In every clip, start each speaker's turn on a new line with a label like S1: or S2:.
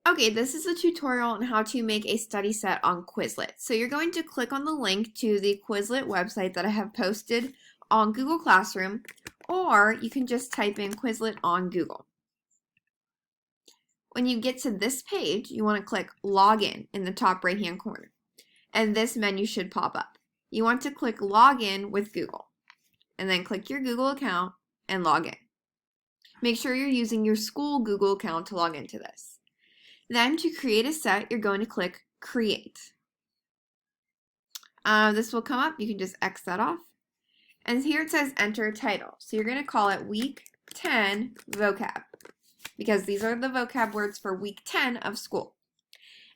S1: Okay, this is a tutorial on how to make a study set on Quizlet. So you're going to click on the link to the Quizlet website that I have posted on Google Classroom, or you can just type in Quizlet on Google. When you get to this page, you want to click Login in the top right-hand corner, and this menu should pop up. You want to click Login with Google, and then click your Google account and log in. Make sure you're using your school Google account to log into this. Then to create a set, you're going to click Create. This will come up. You can just X that off. And here it says Enter Title. So you're going to call it Week 10 Vocab, because these are the vocab words for Week 10 of school.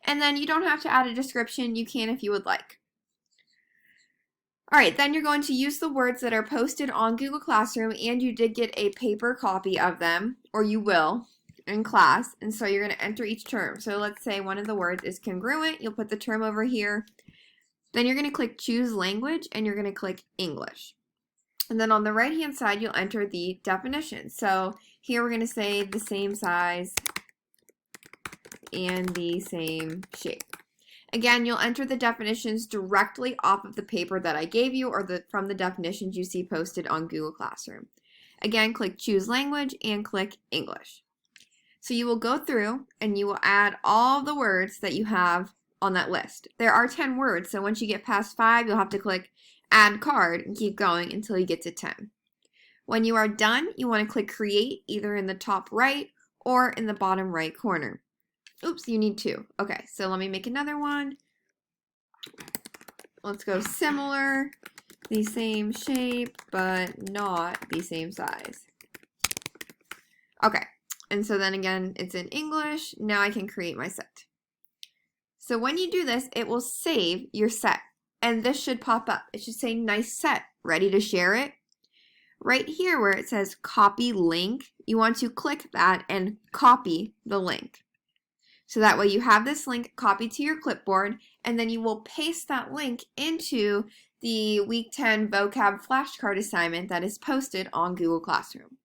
S1: And then you don't have to add a description. You can if you would like. Alright, then you're going to use the words that are posted on Google Classroom, and you did get a paper copy of them, or you will, in class, and so you're going to enter each term. So let's say one of the words is congruent. You'll put the term over here. Then you're going to click Choose Language, and you're going to click English. And then on the right-hand side, you'll enter the definition. So here we're going to say the same size and the same shape. Again, you'll enter the definitions directly off of the paper that I gave you, or from the definitions you see posted on Google Classroom. Again, click Choose Language and click English. So you will go through and you will add all the words that you have on that list. There are 10 words, so once you get past 5, you'll have to click Add Card and keep going until you get to 10. When you are done, you want to click Create either in the top right or in the bottom right corner. Oops, you need 2. Okay, so let me make another one. Let's go similar, the same shape, but not the same size. Okay. And so then again, it's in English. Now I can create my set. So when you do this, it will save your set. And this should pop up. It should say nice set, ready to share it. Right here where it says copy link, you want to click that and copy the link. So that way you have this link copied to your clipboard, and then you will paste that link into the Week 10 vocab flashcard assignment that is posted on Google Classroom.